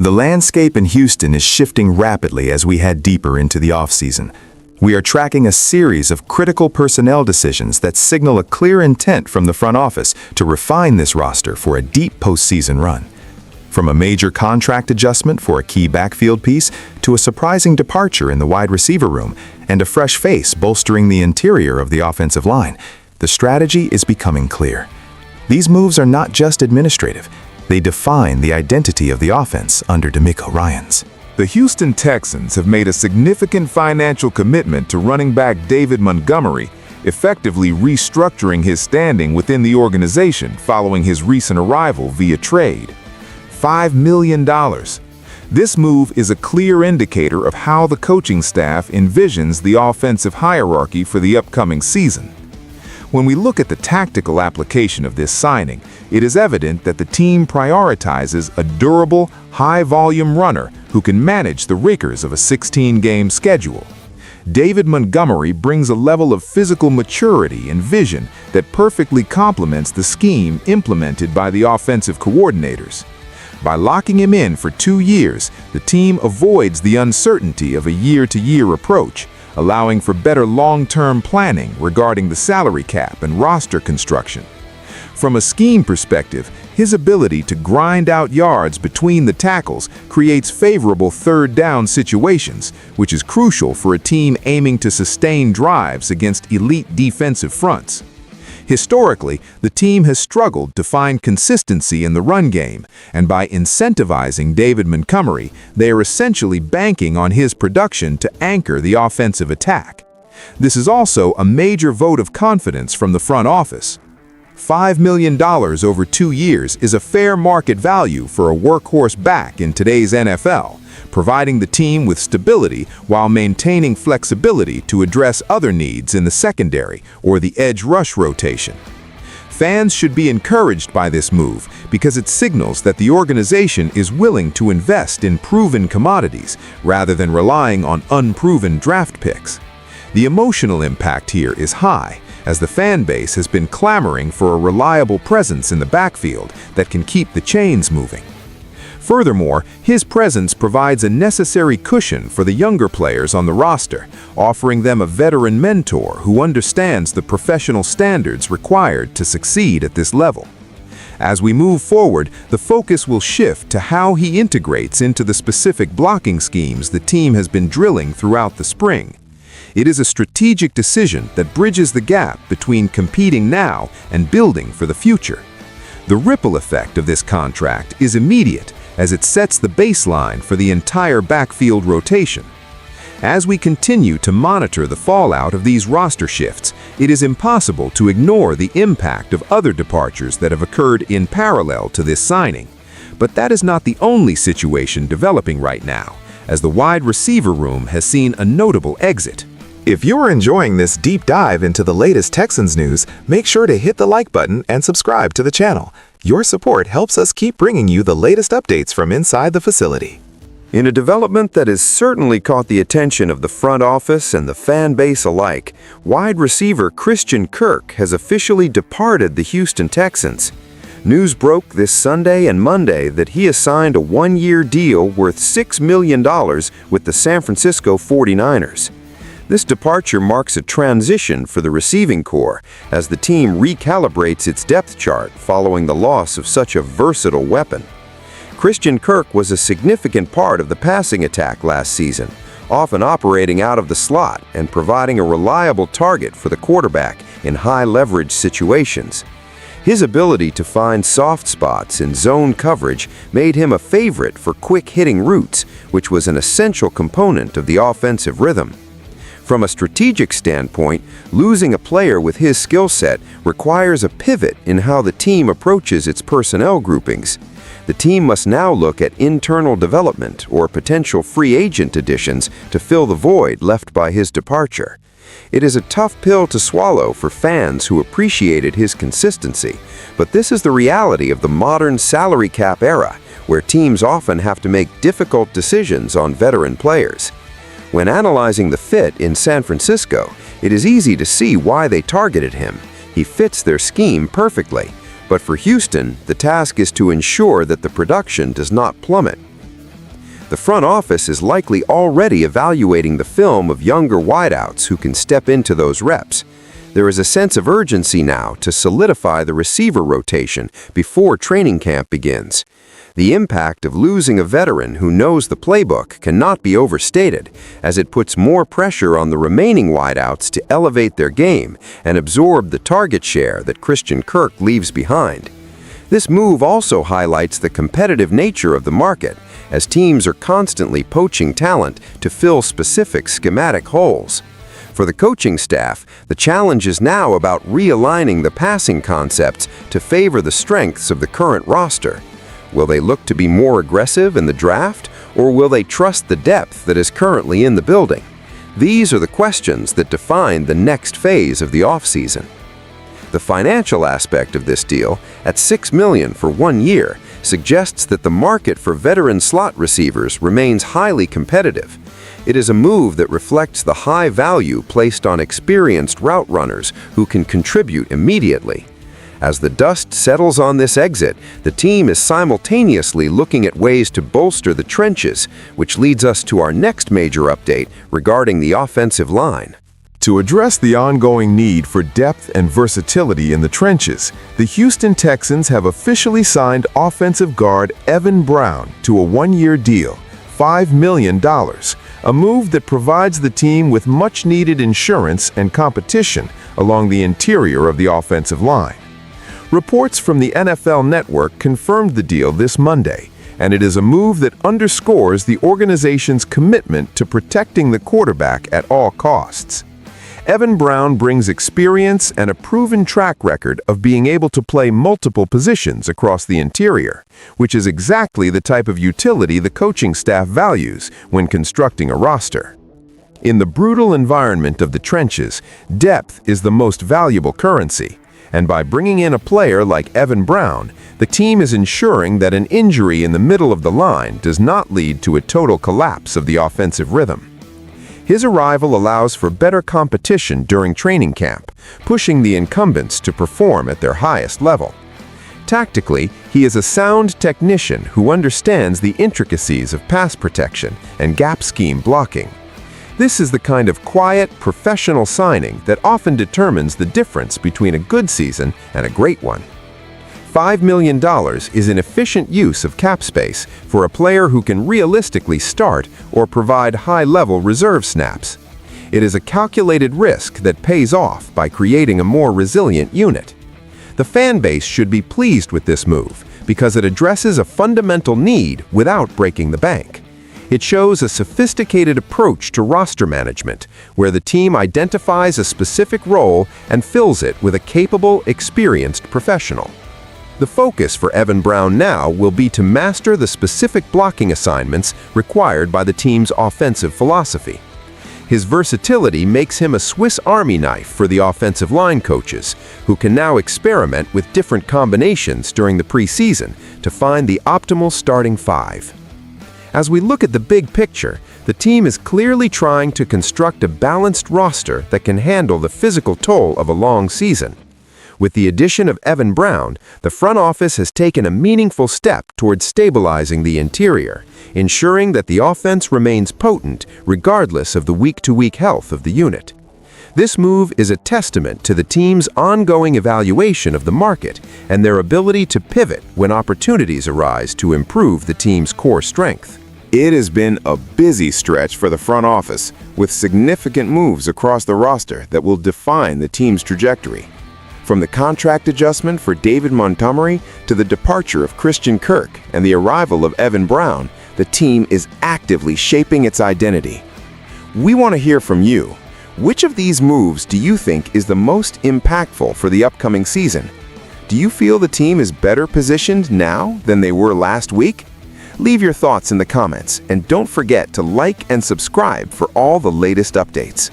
The landscape in Houston is shifting rapidly as we head deeper into the offseason. We are tracking a series of critical personnel decisions that signal a clear intent from the front office to refine this roster for a deep postseason run. From a major contract adjustment for a key backfield piece to a surprising departure in the wide receiver room and a fresh face bolstering the interior of the offensive line, the strategy is becoming clear. These moves are not just administrative. They define the identity of the offense under DeMeco Ryans. The Houston Texans have made a significant financial commitment to running back David Montgomery, effectively restructuring his standing within the organization following his recent arrival via trade. $5 million. This move is a clear indicator of how the coaching staff envisions the offensive hierarchy for the upcoming season. When we look at the tactical application of this signing, it is evident that the team prioritizes a durable, high-volume runner who can manage the rigors of a 16-game schedule. David Montgomery brings a level of physical maturity and vision that perfectly complements the scheme implemented by the offensive coordinators. By locking him in for 2 years, the team avoids the uncertainty of a year-to-year approach, allowing for better long-term planning regarding the salary cap and roster construction. From a scheme perspective, his ability to grind out yards between the tackles creates favorable third-down situations, which is crucial for a team aiming to sustain drives against elite defensive fronts. Historically, the team has struggled to find consistency in the run game, and by incentivizing David Montgomery, they are essentially banking on his production to anchor the offensive attack. This is also a major vote of confidence from the front office. $5 million over 2 years is a fair market value for a workhorse back in today's NFL, providing the team with stability while maintaining flexibility to address other needs in the secondary or the edge rush rotation. Fans should be encouraged by this move because it signals that the organization is willing to invest in proven commodities rather than relying on unproven draft picks. The emotional impact here is high, as the fan base has been clamoring for a reliable presence in the backfield that can keep the chains moving. Furthermore, his presence provides a necessary cushion for the younger players on the roster, offering them a veteran mentor who understands the professional standards required to succeed at this level. As we move forward, the focus will shift to how he integrates into the specific blocking schemes the team has been drilling throughout the spring. It is a strategic decision that bridges the gap between competing now and building for the future. The ripple effect of this contract is immediate, as it sets the baseline for the entire backfield rotation. As we continue to monitor the fallout of these roster shifts, it is impossible to ignore the impact of other departures that have occurred in parallel to this signing. But that is not the only situation developing right now, as the wide receiver room has seen a notable exit. If you're enjoying this deep dive into the latest Texans news, make sure to hit the like button and subscribe to the channel. Your support helps us keep bringing you the latest updates from inside the facility. In a development that has certainly caught the attention of the front office and the fan base alike, wide receiver Christian Kirk has officially departed the Houston Texans. News broke this Sunday and Monday that he has signed a 1-year deal worth $6 million with the San Francisco 49ers. This departure marks a transition for the receiving corps as the team recalibrates its depth chart following the loss of such a versatile weapon. Christian Kirk was a significant part of the passing attack last season, often operating out of the slot and providing a reliable target for the quarterback in high-leverage situations. His ability to find soft spots in zone coverage made him a favorite for quick-hitting routes, which was an essential component of the offensive rhythm. From a strategic standpoint, losing a player with his skill set requires a pivot in how the team approaches its personnel groupings. The team must now look at internal development or potential free agent additions to fill the void left by his departure. It is a tough pill to swallow for fans who appreciated his consistency, but this is the reality of the modern salary cap era, where teams often have to make difficult decisions on veteran players. When analyzing the fit in San Francisco, it is easy to see why they targeted him. He fits their scheme perfectly. But for Houston, the task is to ensure that the production does not plummet. The front office is likely already evaluating the film of younger wideouts who can step into those reps. There is a sense of urgency now to solidify the receiver rotation before training camp begins. The impact of losing a veteran who knows the playbook cannot be overstated, as it puts more pressure on the remaining wideouts to elevate their game and absorb the target share that Christian Kirk leaves behind. This move also highlights the competitive nature of the market, as teams are constantly poaching talent to fill specific schematic holes. For the coaching staff, the challenge is now about realigning the passing concepts to favor the strengths of the current roster. Will they look to be more aggressive in the draft, or will they trust the depth that is currently in the building? These are the questions that define the next phase of the offseason. The financial aspect of this deal, at $6 million for 1 year, suggests that the market for veteran slot receivers remains highly competitive. It is a move that reflects the high value placed on experienced route runners who can contribute immediately. As the dust settles on this exit, the team is simultaneously looking at ways to bolster the trenches, which leads us to our next major update regarding the offensive line. To address the ongoing need for depth and versatility in the trenches, the Houston Texans have officially signed offensive guard Evan Brown to a 1-year deal, $5 million, a move that provides the team with much-needed insurance and competition along the interior of the offensive line. Reports from the NFL Network confirmed the deal this Monday, and it is a move that underscores the organization's commitment to protecting the quarterback at all costs. Evan Brown brings experience and a proven track record of being able to play multiple positions across the interior, which is exactly the type of utility the coaching staff values when constructing a roster. In the brutal environment of the trenches, depth is the most valuable currency, and by bringing in a player like Evan Brown, the team is ensuring that an injury in the middle of the line does not lead to a total collapse of the offensive rhythm. His arrival allows for better competition during training camp, pushing the incumbents to perform at their highest level. Tactically, he is a sound technician who understands the intricacies of pass protection and gap scheme blocking. This is the kind of quiet, professional signing that often determines the difference between a good season and a great one. $5 million is an efficient use of cap space for a player who can realistically start or provide high-level reserve snaps. It is a calculated risk that pays off by creating a more resilient unit. The fan base should be pleased with this move because it addresses a fundamental need without breaking the bank. It shows a sophisticated approach to roster management, where the team identifies a specific role and fills it with a capable, experienced professional. The focus for Evan Brown now will be to master the specific blocking assignments required by the team's offensive philosophy. His versatility makes him a Swiss Army knife for the offensive line coaches, who can now experiment with different combinations during the preseason to find the optimal starting five. As we look at the big picture, the team is clearly trying to construct a balanced roster that can handle the physical toll of a long season. With the addition of Evan Brown, the front office has taken a meaningful step towards stabilizing the interior, ensuring that the offense remains potent regardless of the week-to-week health of the unit. This move is a testament to the team's ongoing evaluation of the market and their ability to pivot when opportunities arise to improve the team's core strength. It has been a busy stretch for the front office, with significant moves across the roster that will define the team's trajectory. From the contract adjustment for David Montgomery to the departure of Christian Kirk and the arrival of Evan Brown, the team is actively shaping its identity. We want to hear from you. Which of these moves do you think is the most impactful for the upcoming season? Do you feel the team is better positioned now than they were last week? Leave your thoughts in the comments, and don't forget to like and subscribe for all the latest updates.